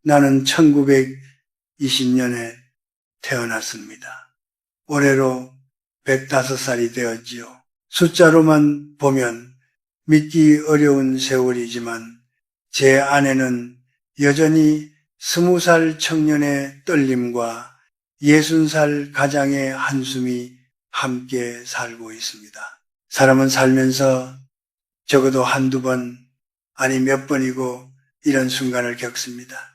나는 1920년에 태어났습니다. 올해로 105살이 되었지요. 숫자로만 보면 믿기 어려운 세월이지만 제 안에는 여전히 20살 청년의 떨림과 60살 가장의 한숨이 함께 살고 있습니다. 사람은 살면서 적어도 한두 번, 아니 몇 번이고 이런 순간을 겪습니다.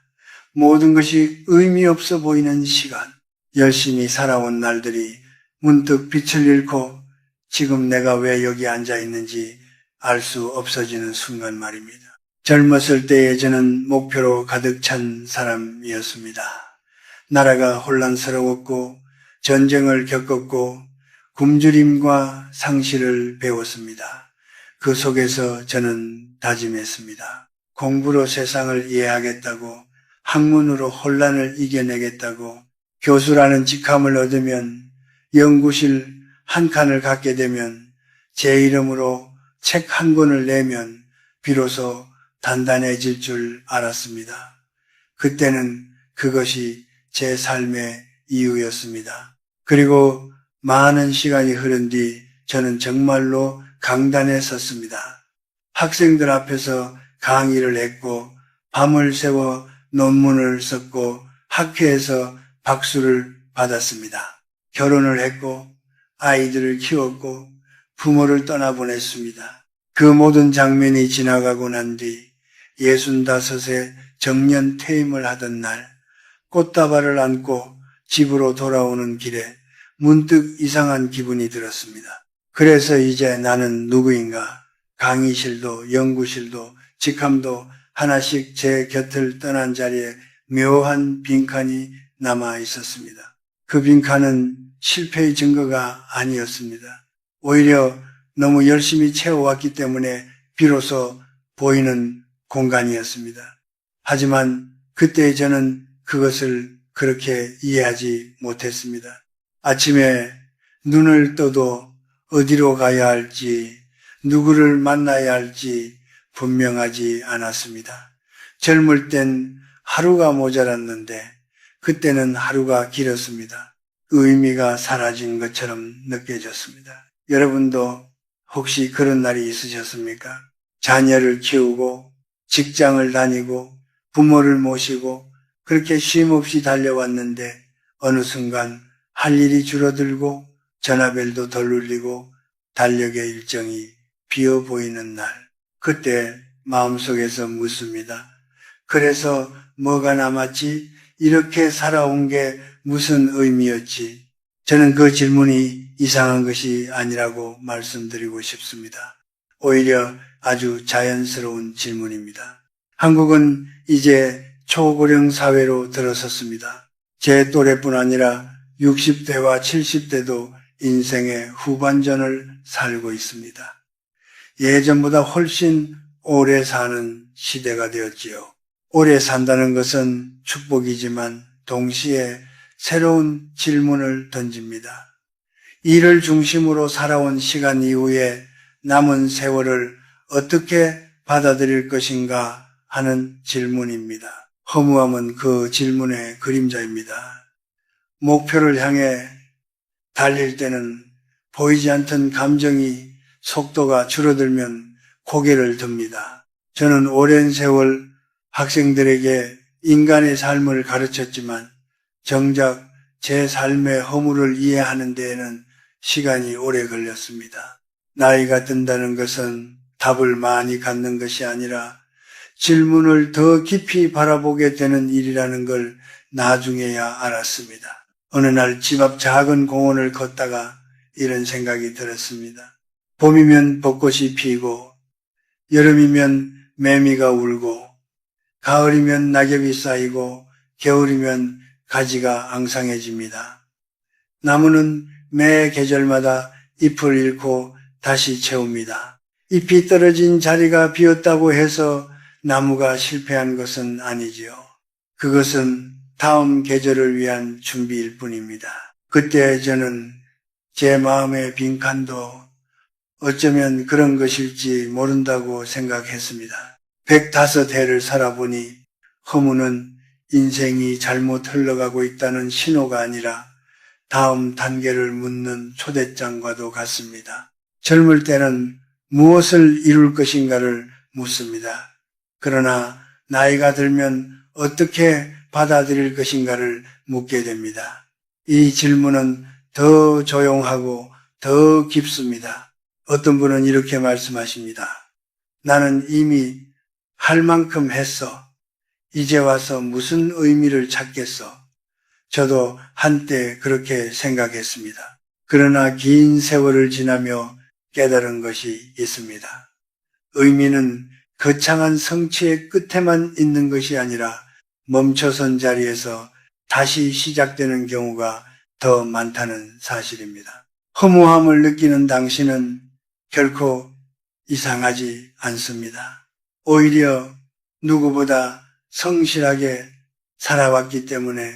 모든 것이 의미 없어 보이는 시간, 열심히 살아온 날들이 문득 빛을 잃고 지금 내가 왜 여기 앉아 있는지 알 수 없어지는 순간 말입니다. 젊었을 때에 저는 목표로 가득 찬 사람이었습니다. 나라가 혼란스러웠고 전쟁을 겪었고 굶주림과 상실을 배웠습니다. 그 속에서 저는 다짐했습니다. 공부로 세상을 이해하겠다고, 학문으로 혼란을 이겨내겠다고, 교수라는 직함을 얻으면, 연구실 한 칸을 갖게 되면, 제 이름으로 책 한 권을 내면 비로소 단단해질 줄 알았습니다. 그때는 그것이 제 삶의 이유였습니다. 그리고 많은 시간이 흐른 뒤 저는 정말로 강단에 섰습니다. 학생들 앞에서 강의를 했고 밤을 새워 논문을 썼고 학회에서 박수를 받았습니다. 결혼을 했고 아이들을 키웠고 부모를 떠나보냈습니다. 그 모든 장면이 지나가고 난 뒤 65세 정년 퇴임을 하던 날 꽃다발을 안고 집으로 돌아오는 길에 문득 이상한 기분이 들었습니다. 그래서 이제 나는 누구인가? 강의실도 연구실도 직함도 하나씩 제 곁을 떠난 자리에 묘한 빈칸이 남아 있었습니다. 그 빈칸은 실패의 증거가 아니었습니다. 오히려 너무 열심히 채워왔기 때문에 비로소 보이는 공간이었습니다. 하지만 그때 저는 그것을 그렇게 이해하지 못했습니다. 아침에 눈을 떠도 어디로 가야 할지, 누구를 만나야 할지 분명하지 않았습니다. 젊을 땐 하루가 모자랐는데 그때는 하루가 길었습니다. 의미가 사라진 것처럼 느껴졌습니다. 여러분도 혹시 그런 날이 있으셨습니까? 자녀를 키우고 직장을 다니고 부모를 모시고 그렇게 쉼없이 달려왔는데 어느 순간 할 일이 줄어들고 전화벨도 덜 울리고 달력의 일정이 비어 보이는 날, 그때 마음속에서 묻습니다. 그래서 뭐가 남았지? 이렇게 살아온 게 무슨 의미였지? 저는 그 질문이 이상한 것이 아니라고 말씀드리고 싶습니다. 오히려 아주 자연스러운 질문입니다. 한국은 이제 초고령 사회로 들어섰습니다. 제 또래뿐 아니라 60대와 70대도 인생의 후반전을 살고 있습니다. 예전보다 훨씬 오래 사는 시대가 되었지요. 오래 산다는 것은 축복이지만 동시에 새로운 질문을 던집니다. 이를 중심으로 살아온 시간 이후에 남은 세월을 어떻게 받아들일 것인가 하는 질문입니다. 허무함은 그 질문의 그림자입니다. 목표를 향해 달릴 때는 보이지 않던 감정이 속도가 줄어들면 고개를 듭니다. 저는 오랜 세월 학생들에게 인간의 삶을 가르쳤지만 정작 제 삶의 허물을 이해하는 데에는 시간이 오래 걸렸습니다. 나이가 든다는 것은 답을 많이 갖는 것이 아니라 질문을 더 깊이 바라보게 되는 일이라는 걸 나중에야 알았습니다. 어느 날 집 앞 작은 공원을 걷다가 이런 생각이 들었습니다. 봄이면 벚꽃이 피고 여름이면 매미가 울고 가을이면 낙엽이 쌓이고 겨울이면 가지가 앙상해집니다. 나무는 매 계절마다 잎을 잃고 다시 채웁니다. 잎이 떨어진 자리가 비었다고 해서 나무가 실패한 것은 아니지요. 그것은 다음 계절을 위한 준비일 뿐입니다. 그때 저는 제 마음의 빈칸도 어쩌면 그런 것일지 모른다고 생각했습니다. 105해를 살아보니 허무는 인생이 잘못 흘러가고 있다는 신호가 아니라 다음 단계를 묻는 초대장과도 같습니다. 젊을 때는 무엇을 이룰 것인가를 묻습니다. 그러나 나이가 들면 어떻게 받아들일 것인가를 묻게 됩니다. 이 질문은 더 조용하고 더 깊습니다. 어떤 분은 이렇게 말씀하십니다. 나는 이미 할 만큼 했어. 이제 와서 무슨 의미를 찾겠어. 저도 한때 그렇게 생각했습니다. 그러나 긴 세월을 지나며 깨달은 것이 있습니다. 의미는 거창한 성취의 끝에만 있는 것이 아니라 멈춰선 자리에서 다시 시작되는 경우가 더 많다는 사실입니다. 허무함을 느끼는 당신은 결코 이상하지 않습니다. 오히려 누구보다 성실하게 살아왔기 때문에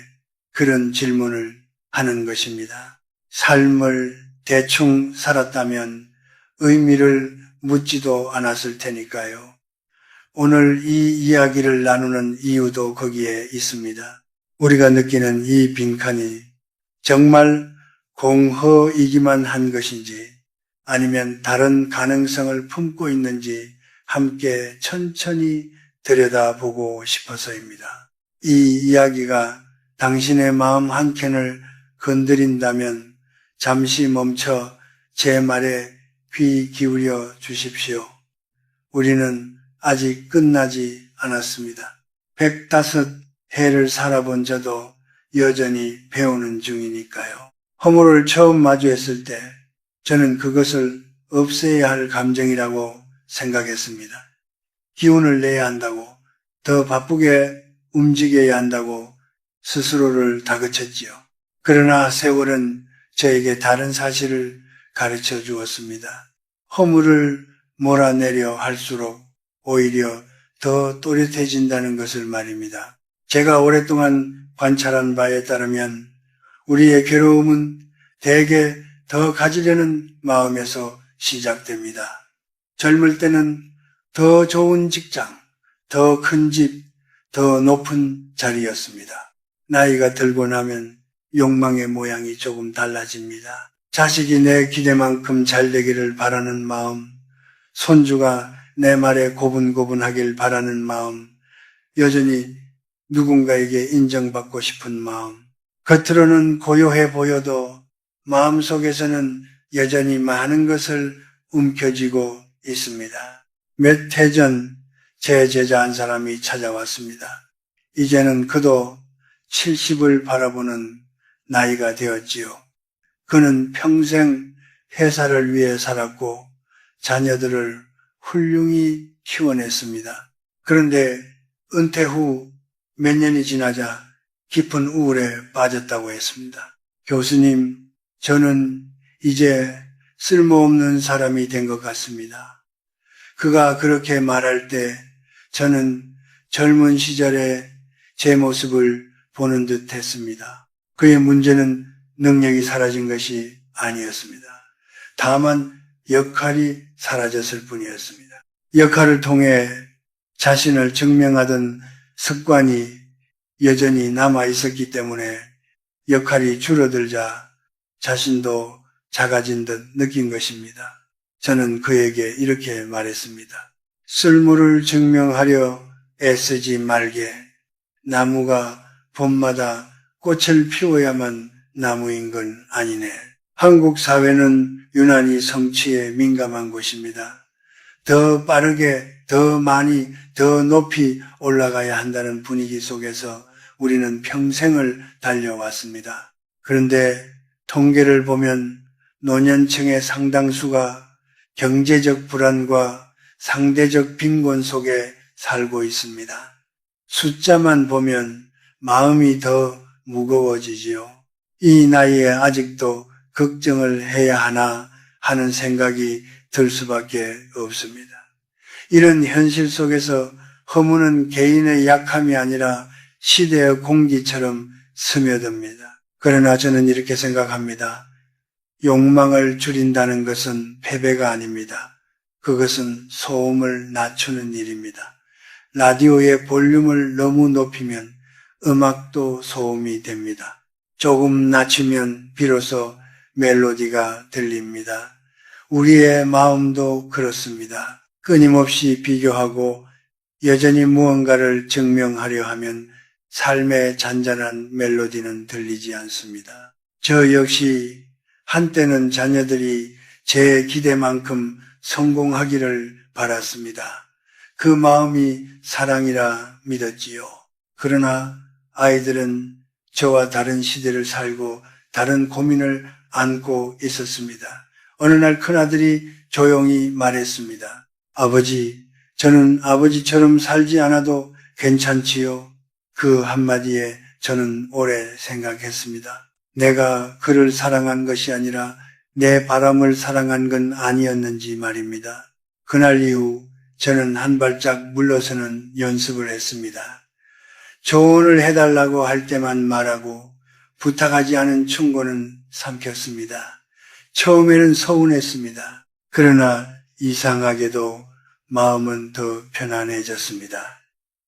그런 질문을 하는 것입니다. 삶을 대충 살았다면 의미를 묻지도 않았을 테니까요. 오늘 이 이야기를 나누는 이유도 거기에 있습니다. 우리가 느끼는 이 빈칸이 정말 공허이기만 한 것인지 아니면 다른 가능성을 품고 있는지 함께 천천히 들여다보고 싶어서입니다. 이 이야기가 당신의 마음 한켠을 건드린다면 잠시 멈춰 제 말에 귀 기울여 주십시오. 우리는 아직 끝나지 않았습니다. 105해를 살아본 저도 여전히 배우는 중이니까요. 허물을 처음 마주했을 때 저는 그것을 없애야 할 감정이라고 생각했습니다. 기운을 내야 한다고, 더 바쁘게 움직여야 한다고 스스로를 다그쳤지요. 그러나 세월은 저에게 다른 사실을 가르쳐 주었습니다. 허물을 몰아내려 할수록 오히려 더 또렷해진다는 것을 말입니다. 제가 오랫동안 관찰한 바에 따르면 우리의 괴로움은 대개 더 가지려는 마음에서 시작됩니다. 젊을 때는 더 좋은 직장, 더 큰 집, 더 높은 자리였습니다. 나이가 들고 나면 욕망의 모양이 조금 달라집니다. 자식이 내 기대만큼 잘 되기를 바라는 마음, 손주가 내 말에 고분고분하길 바라는 마음, 여전히 누군가에게 인정받고 싶은 마음, 겉으로는 고요해 보여도 마음속에서는 여전히 많은 것을 움켜쥐고 있습니다. 몇 해 전 제 제자 한 사람이 찾아왔습니다. 이제는 그도 70을 바라보는 나이가 되었지요. 그는 평생 회사를 위해 살았고 자녀들을 훌륭히 키워냈습니다. 그런데 은퇴 후 몇 년이 지나자 깊은 우울에 빠졌다고 했습니다. 교수님, 저는 이제 쓸모없는 사람이 된 것 같습니다. 그가 그렇게 말할 때 저는 젊은 시절의 제 모습을 보는 듯 했습니다. 그의 문제는 능력이 사라진 것이 아니었습니다. 다만 역할이 사라졌을 뿐이었습니다. 역할을 통해 자신을 증명하던 습관이 여전히 남아 있었기 때문에 역할이 줄어들자 자신도 작아진 듯 느낀 것입니다. 저는 그에게 이렇게 말했습니다. 쓸모를 증명하려 애쓰지 말게. 나무가 봄마다 꽃을 피워야만 나무인 건 아니네. 한국 사회는 유난히 성취에 민감한 곳입니다. 더 빠르게, 더 많이, 더 높이 올라가야 한다는 분위기 속에서 우리는 평생을 달려왔습니다. 그런데 통계를 보면 노년층의 상당수가 경제적 불안과 상대적 빈곤 속에 살고 있습니다. 숫자만 보면 마음이 더 무거워지지요. 이 나이에 아직도 걱정을 해야 하나 하는 생각이 들 수밖에 없습니다. 이런 현실 속에서 허무는 개인의 약함이 아니라 시대의 공기처럼 스며듭니다. 그러나 저는 이렇게 생각합니다. 욕망을 줄인다는 것은 패배가 아닙니다. 그것은 소음을 낮추는 일입니다. 라디오의 볼륨을 너무 높이면 음악도 소음이 됩니다. 조금 낮추면 비로소 멜로디가 들립니다. 우리의 마음도 그렇습니다. 끊임없이 비교하고 여전히 무언가를 증명하려 하면 삶의 잔잔한 멜로디는 들리지 않습니다. 저 역시 한때는 자녀들이 제 기대만큼 성공하기를 바랐습니다. 그 마음이 사랑이라 믿었지요. 그러나 아이들은 저와 다른 시대를 살고 다른 고민을 안고 있었습니다. 어느 날 큰아들이 조용히 말했습니다. 아버지, 저는 아버지처럼 살지 않아도 괜찮지요? 그 한마디에 저는 오래 생각했습니다. 내가 그를 사랑한 것이 아니라 내 바람을 사랑한 건 아니었는지 말입니다. 그날 이후 저는 한 발짝 물러서는 연습을 했습니다. 조언을 해달라고 할 때만 말하고 부탁하지 않은 충고는 삼켰습니다. 처음에는 서운했습니다. 그러나 이상하게도 마음은 더 편안해졌습니다.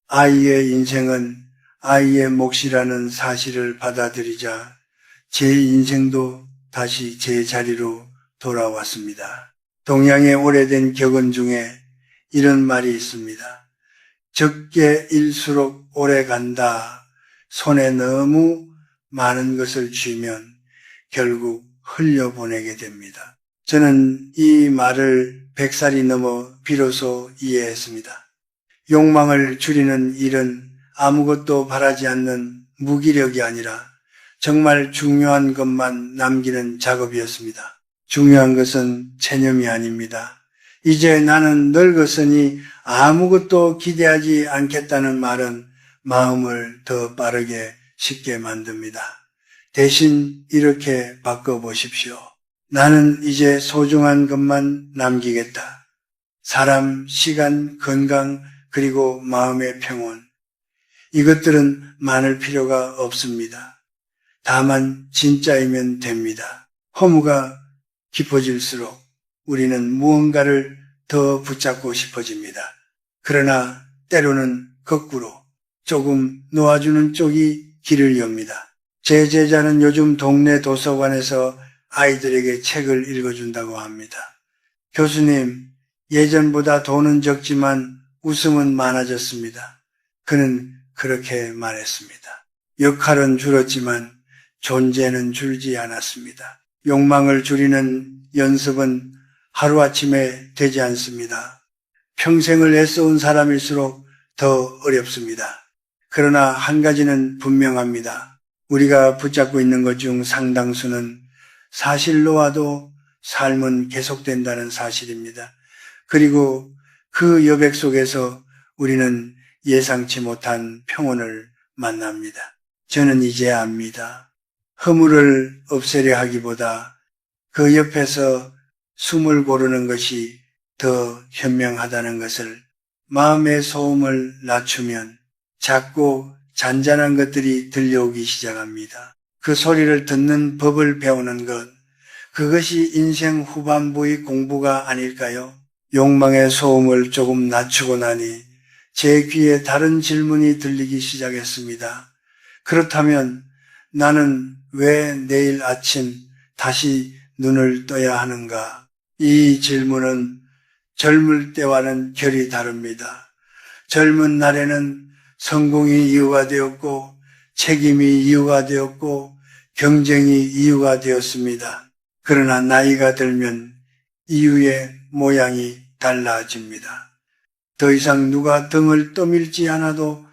아이의 인생은 아이의 몫이라는 사실을 받아들이자 제 인생도 다시 제 자리로 돌아왔습니다. 동양의 오래된 격언 중에 이런 말이 있습니다. 적게 일수록 오래 간다. 손에 너무 많은 것을 쥐면 결국 흘려보내게 됩니다. 저는 이 말을 100살이 넘어 비로소 이해했습니다. 욕망을 줄이는 일은 아무것도 바라지 않는 무기력이 아니라 정말 중요한 것만 남기는 작업이었습니다. 중요한 것은 체념이 아닙니다. 이제 나는 늙었으니 아무것도 기대하지 않겠다는 말은 마음을 더 빠르게 쉽게 만듭니다. 대신 이렇게 바꿔보십시오. 나는 이제 소중한 것만 남기겠다. 사람, 시간, 건강, 그리고 마음의 평온. 이것들은 많을 필요가 없습니다. 다만 진짜이면 됩니다. 허무가 깊어질수록 우리는 무언가를 더 붙잡고 싶어집니다. 그러나 때로는 거꾸로 조금 놓아주는 쪽이 길을 엽니다. 제 제자는 요즘 동네 도서관에서 아이들에게 책을 읽어준다고 합니다. 교수님, 예전보다 돈은 적지만 웃음은 많아졌습니다. 그는 그렇게 말했습니다. 역할은 줄었지만 존재는 줄지 않았습니다. 욕망을 줄이는 연습은 하루아침에 되지 않습니다. 평생을 애써온 사람일수록 더 어렵습니다. 그러나 한 가지는 분명합니다. 우리가 붙잡고 있는 것 중 상당수는 사실로 와도 삶은 계속된다는 사실입니다. 그리고 그 여백 속에서 우리는 예상치 못한 평온을 만납니다. 저는 이제 압니다. 허물을 없애려 하기보다 그 옆에서 숨을 고르는 것이 더 현명하다는 것을, 마음의 소음을 낮추면 작고 잔잔한 것들이 들려오기 시작합니다. 그 소리를 듣는 법을 배우는 것, 그것이 인생 후반부의 공부가 아닐까요? 욕망의 소음을 조금 낮추고 나니 제 귀에 다른 질문이 들리기 시작했습니다. 그렇다면 나는 왜 내일 아침 다시 눈을 떠야 하는가? 이 질문은 젊을 때와는 결이 다릅니다. 젊은 날에는 성공이 이유가 되었고 책임이 이유가 되었고 경쟁이 이유가 되었습니다. 그러나 나이가 들면 이유의 모양이 달라집니다. 더 이상 누가 등을 떠밀지 않아도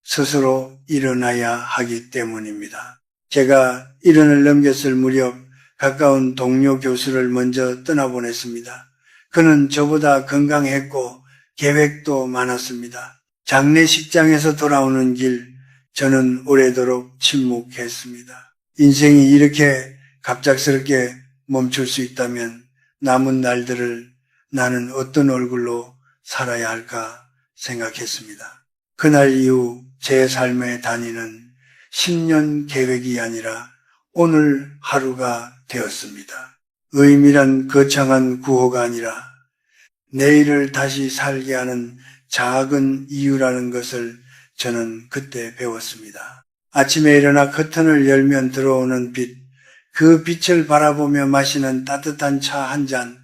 스스로 일어나야 하기 때문입니다. 제가 1년을 넘겼을 무렵 가까운 동료 교수를 먼저 떠나보냈습니다. 그는 저보다 건강했고 계획도 많았습니다. 장례식장에서 돌아오는 길, 저는 오래도록 침묵했습니다. 인생이 이렇게 갑작스럽게 멈출 수 있다면 남은 날들을 나는 어떤 얼굴로 살아야 할까 생각했습니다. 그날 이후 제 삶의 단위는 10년 계획이 아니라 오늘 하루가 되었습니다. 의미란 거창한 구호가 아니라 내일을 다시 살게 하는 작은 이유라는 것을 저는 그때 배웠습니다. 아침에 일어나 커튼을 열면 들어오는 빛, 그 빛을 바라보며 마시는 따뜻한 차 한 잔,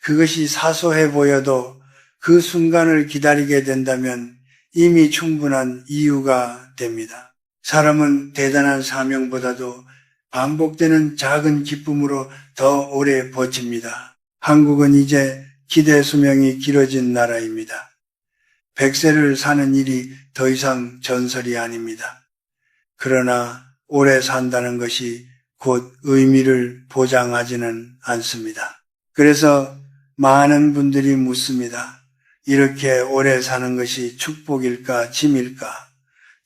그것이 사소해 보여도 그 순간을 기다리게 된다면 이미 충분한 이유가 됩니다. 사람은 대단한 사명보다도 반복되는 작은 기쁨으로 더 오래 버팁니다. 한국은 이제 기대 수명이 길어진 나라입니다. 100세를 사는 일이 더 이상 전설이 아닙니다. 그러나 오래 산다는 것이 곧 의미를 보장하지는 않습니다. 그래서 많은 분들이 묻습니다. 이렇게 오래 사는 것이 축복일까 짐일까?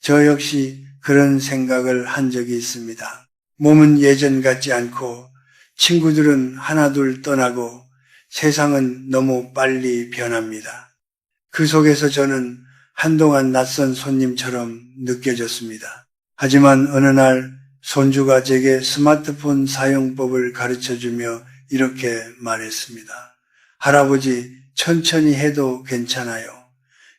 저 역시 그런 생각을 한 적이 있습니다. 몸은 예전 같지 않고 친구들은 하나둘 떠나고 세상은 너무 빨리 변합니다. 그 속에서 저는 한동안 낯선 손님처럼 느껴졌습니다. 하지만 어느 날 손주가 제게 스마트폰 사용법을 가르쳐주며 이렇게 말했습니다. 할아버지, 천천히 해도 괜찮아요.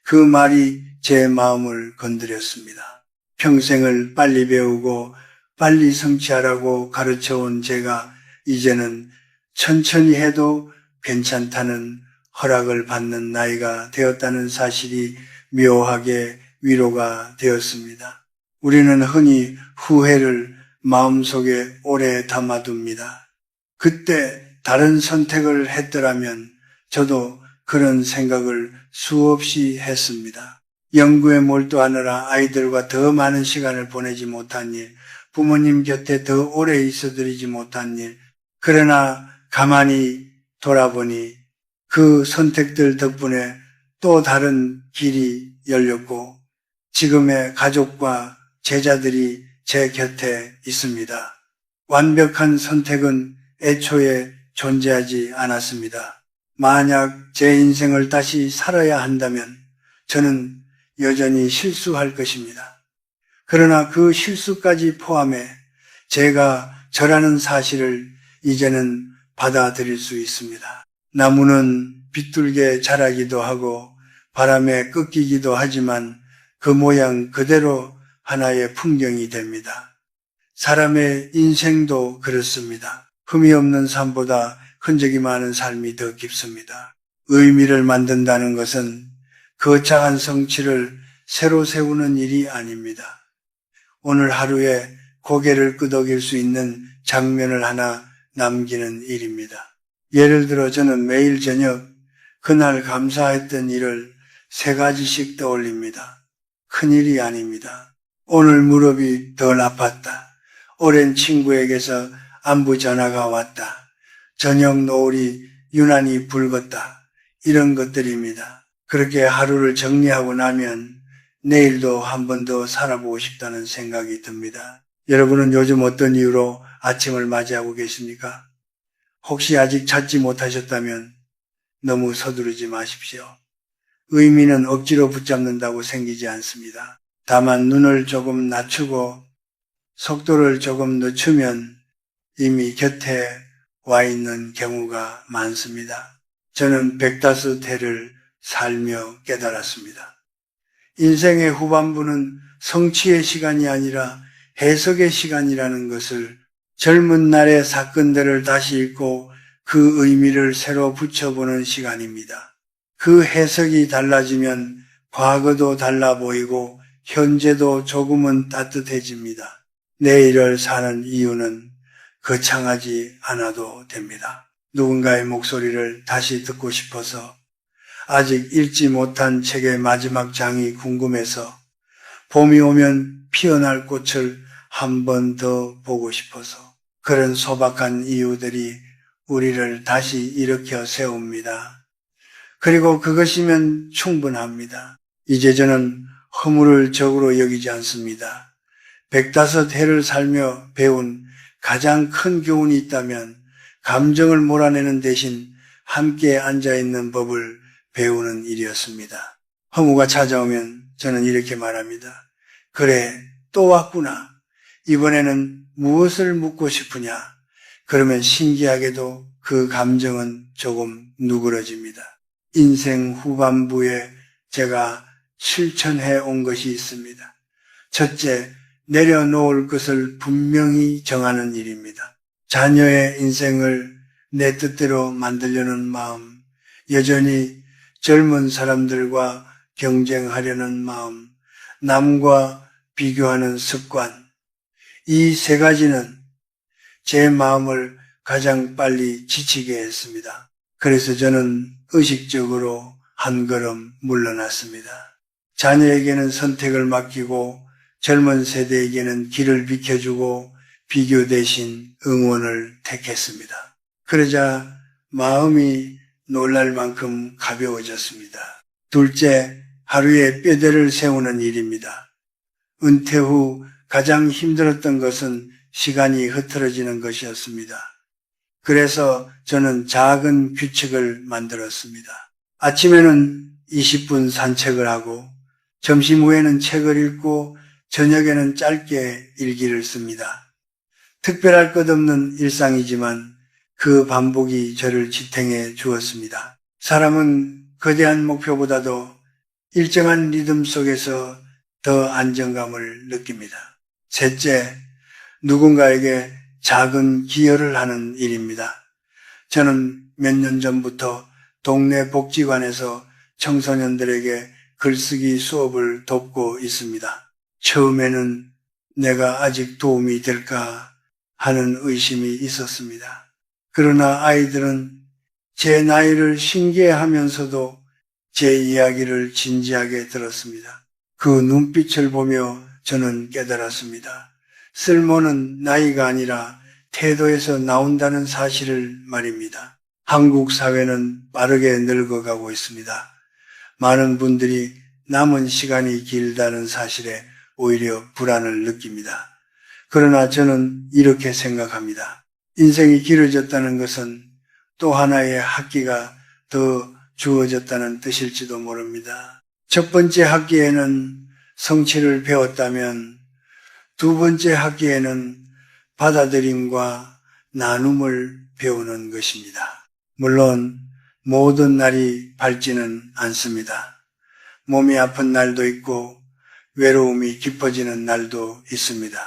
그 말이 제 마음을 건드렸습니다. 평생을 빨리 배우고 빨리 성취하라고 가르쳐온 제가 이제는 천천히 해도 괜찮다는 허락을 받는 나이가 되었다는 사실이 묘하게 위로가 되었습니다. 우리는 흔히 후회를 마음속에 오래 담아둡니다. 그때 다른 선택을 했더라면 저도 그런 생각을 수없이 했습니다. 연구에 몰두하느라 아이들과 더 많은 시간을 보내지 못한 일, 부모님 곁에 더 오래 있어드리지 못한 일, 그러나 가만히 돌아보니 그 선택들 덕분에 또 다른 길이 열렸고 지금의 가족과 제자들이 제 곁에 있습니다. 완벽한 선택은 애초에 존재하지 않았습니다. 만약 제 인생을 다시 살아야 한다면 저는 여전히 실수할 것입니다. 그러나 그 실수까지 포함해 제가 저라는 사실을 이제는 받아들일 수 있습니다. 나무는 비뚤게 자라기도 하고 바람에 꺾이기도 하지만 그 모양 그대로 하나의 풍경이 됩니다. 사람의 인생도 그렇습니다. 흠이 없는 삶보다 흔적이 많은 삶이 더 깊습니다. 의미를 만든다는 것은 거창한 성취를 새로 세우는 일이 아닙니다. 오늘 하루에 고개를 끄덕일 수 있는 장면을 하나 남기는 일입니다. 예를 들어 저는 매일 저녁 그날 감사했던 일을 3가지씩 떠올립니다. 큰일이 아닙니다. 오늘 무릎이 덜 아팠다. 오랜 친구에게서 안부 전화가 왔다. 저녁 노을이 유난히 붉었다. 이런 것들입니다. 그렇게 하루를 정리하고 나면 내일도 한 번 더 살아보고 싶다는 생각이 듭니다. 여러분은 요즘 어떤 이유로 아침을 맞이하고 계십니까? 혹시 아직 찾지 못하셨다면 너무 서두르지 마십시오. 의미는 억지로 붙잡는다고 생기지 않습니다. 다만 눈을 조금 낮추고 속도를 조금 늦추면 이미 곁에 와 있는 경우가 많습니다. 저는 105해를 살며 깨달았습니다. 인생의 후반부는 성취의 시간이 아니라 해석의 시간이라는 것을 젊은 날의 사건들을 다시 읽고 그 의미를 새로 붙여보는 시간입니다. 그 해석이 달라지면 과거도 달라 보이고 현재도 조금은 따뜻해집니다. 내일을 사는 이유는 거창하지 않아도 됩니다. 누군가의 목소리를 다시 듣고 싶어서, 아직 읽지 못한 책의 마지막 장이 궁금해서, 봄이 오면 피어날 꽃을 한 번 더 보고 싶어서, 그런 소박한 이유들이 우리를 다시 일으켜 세웁니다. 그리고 그것이면 충분합니다. 이제 저는 허물을 적으로 여기지 않습니다. 105해를 살며 배운 가장 큰 교훈이 있다면 감정을 몰아내는 대신 함께 앉아있는 법을 배우는 일이었습니다. 허무가 찾아오면 저는 이렇게 말합니다. 그래, 또 왔구나. 이번에는 무엇을 묻고 싶으냐? 그러면 신기하게도 그 감정은 조금 누그러집니다. 인생 후반부에 제가 실천해 온 것이 있습니다. 첫째, 내려놓을 것을 분명히 정하는 일입니다. 자녀의 인생을 내 뜻대로 만들려는 마음, 여전히 젊은 사람들과 경쟁하려는 마음, 남과 비교하는 습관, 이 세 가지는 제 마음을 가장 빨리 지치게 했습니다. 그래서 저는 의식적으로 한 걸음 물러났습니다. 자녀에게는 선택을 맡기고 젊은 세대에게는 길을 비켜주고 비교 대신 응원을 택했습니다. 그러자 마음이 놀랄 만큼 가벼워졌습니다. 둘째, 하루에 뼈대를 세우는 일입니다. 은퇴 후 가장 힘들었던 것은 시간이 흐트러지는 것이었습니다. 그래서 저는 작은 규칙을 만들었습니다. 아침에는 20분 산책을 하고 점심 후에는 책을 읽고 저녁에는 짧게 일기를 씁니다. 특별할 것 없는 일상이지만 그 반복이 저를 지탱해 주었습니다. 사람은 거대한 목표보다도 일정한 리듬 속에서 더 안정감을 느낍니다. 셋째, 누군가에게 작은 기여를 하는 일입니다. 저는 몇 년 전부터 동네 복지관에서 청소년들에게 글쓰기 수업을 돕고 있습니다. 처음에는 내가 아직 도움이 될까 하는 의심이 있었습니다. 그러나 아이들은 제 나이를 신기해하면서도 제 이야기를 진지하게 들었습니다. 그 눈빛을 보며 저는 깨달았습니다. 쓸모는 나이가 아니라 태도에서 나온다는 사실을 말입니다. 한국 사회는 빠르게 늙어가고 있습니다. 많은 분들이 남은 시간이 길다는 사실에 오히려 불안을 느낍니다. 그러나 저는 이렇게 생각합니다. 인생이 길어졌다는 것은 또 하나의 학기가 더 주어졌다는 뜻일지도 모릅니다. 첫 번째 학기에는 성취를 배웠다면 두 번째 학기에는 받아들임과 나눔을 배우는 것입니다. 물론 모든 날이 밝지는 않습니다. 몸이 아픈 날도 있고 외로움이 깊어지는 날도 있습니다.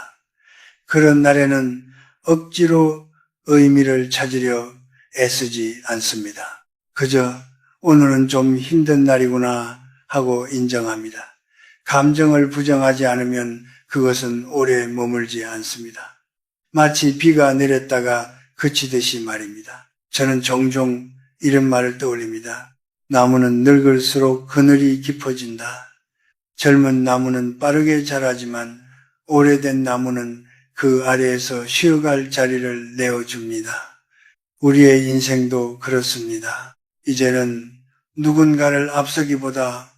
그런 날에는 억지로 의미를 찾으려 애쓰지 않습니다. 그저 오늘은 좀 힘든 날이구나 하고 인정합니다. 감정을 부정하지 않으면 그것은 오래 머물지 않습니다. 마치 비가 내렸다가 그치듯이 말입니다. 저는 종종 이런 말을 떠올립니다. 나무는 늙을수록 그늘이 깊어진다. 젊은 나무는 빠르게 자라지만 오래된 나무는 그 아래에서 쉬어갈 자리를 내어줍니다. 우리의 인생도 그렇습니다. 이제는 누군가를 앞서기보다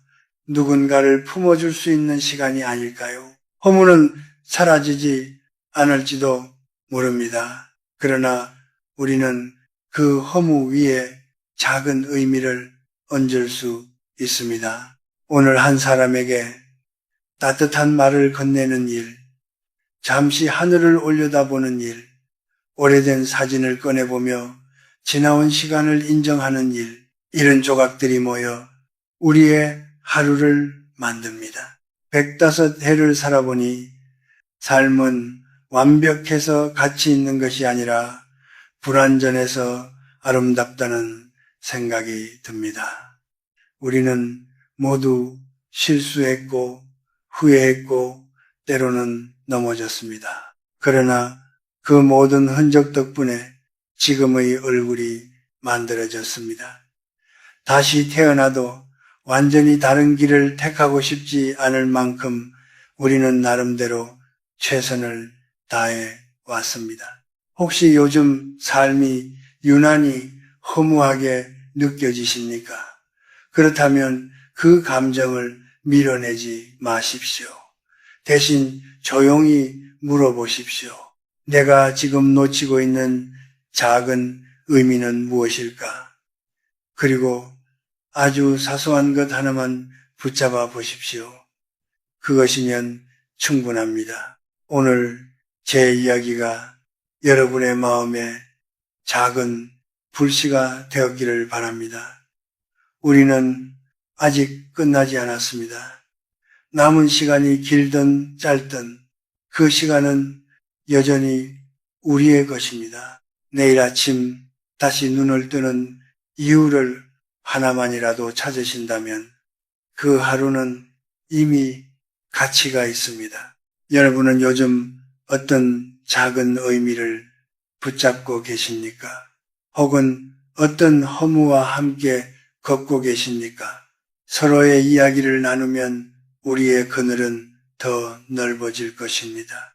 누군가를 품어줄 수 있는 시간이 아닐까요? 허무는 사라지지 않을지도 모릅니다. 그러나 우리는 그 허무 위에 작은 의미를 얹을 수 있습니다. 오늘 한 사람에게 따뜻한 말을 건네는 일, 잠시 하늘을 올려다보는 일, 오래된 사진을 꺼내보며 지나온 시간을 인정하는 일, 이런 조각들이 모여 우리의 하루를 만듭니다. 105해를 살아보니 삶은 완벽해서 가치 있는 것이 아니라 불완전해서 아름답다는 생각이 듭니다. 우리는 모두 실수했고 후회했고 때로는 넘어졌습니다. 그러나 그 모든 흔적 덕분에 지금의 얼굴이 만들어졌습니다. 다시 태어나도 완전히 다른 길을 택하고 싶지 않을 만큼 우리는 나름대로 최선을 다해 왔습니다. 혹시 요즘 삶이 유난히 허무하게 느껴지십니까? 그렇다면 그 감정을 밀어내지 마십시오. 대신 조용히 물어보십시오. 내가 지금 놓치고 있는 작은 의미는 무엇일까? 그리고 아주 사소한 것 하나만 붙잡아 보십시오. 그것이면 충분합니다. 오늘 제 이야기가 여러분의 마음에 작은 불씨가 되었기를 바랍니다. 우리는 아직 끝나지 않았습니다. 남은 시간이 길든 짧든 그 시간은 여전히 우리의 것입니다. 내일 아침 다시 눈을 뜨는 이유를 하나만이라도 찾으신다면 그 하루는 이미 가치가 있습니다. 여러분은 요즘 어떤 작은 의미를 붙잡고 계십니까? 혹은 어떤 허무와 함께 걷고 계십니까? 서로의 이야기를 나누면 우리의 그늘은 더 넓어질 것입니다.